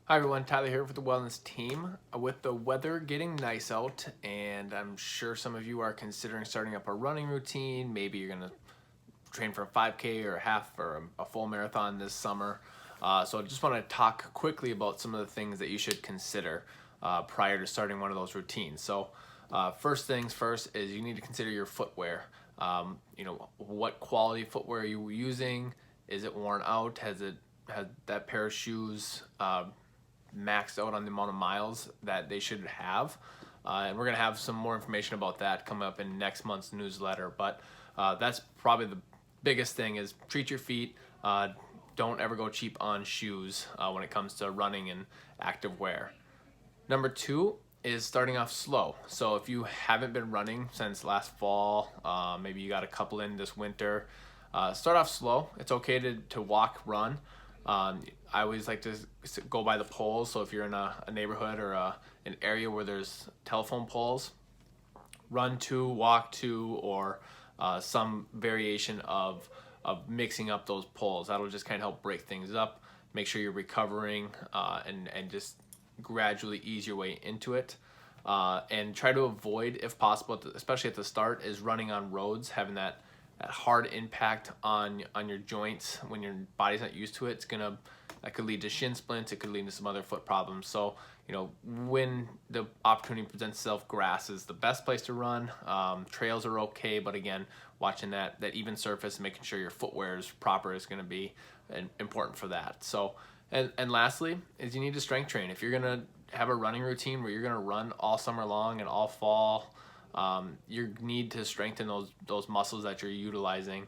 Hi everyone, Tyler here for the wellness team. With the weather getting nice out, and I'm sure some of you are considering starting up a running routine. Maybe you're gonna train for a 5K or a half or a full marathon this summer. So I just want to talk quickly about some of the things that you should consider prior to starting one of those routines. So first things first is you need to consider your footwear. What quality footwear are you using? Is it worn out? Has that pair of shoes maxed out on the amount of miles that they should have? And we're gonna have some more information about that coming up in next month's newsletter. But that's probably the biggest thing is treat your feet. Don't ever go cheap on shoes when it comes to running and active wear. Number two is starting off slow. So if you haven't been running since last fall, maybe you got a couple in this winter, start off slow. It's okay to walk, run. I always like to go by the poles. So if you're in a neighborhood or an area where there's telephone poles, run to, walk to, or some variation of mixing up those poles. That'll just kind of help break things up, make sure you're recovering, and just gradually ease your way into it. And try to avoid, if possible, especially at the start, is running on roads, having that hard impact on your joints when your body's not used to it. That could lead to shin splints. It could lead to some other foot problems. So when the opportunity presents itself, grass is the best place to run. Trails are okay, but again, watching that even surface and making sure your footwear is proper is going to be important for that. So and lastly is you need to strength train. If you're gonna have a running routine where you're gonna run all summer long and all fall, you need to strengthen those muscles that you're utilizing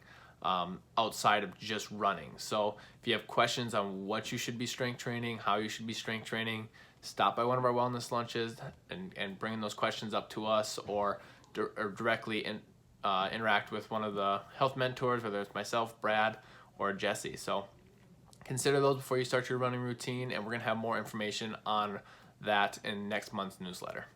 outside of just running. So if you have questions on what you should be strength training, how you should be strength training, stop by one of our wellness lunches and bring those questions up to us, or directly interact with one of the health mentors, whether it's myself, Brad, or Jesse. So consider those before you start your running routine, and we're going to have more information on that in next month's newsletter.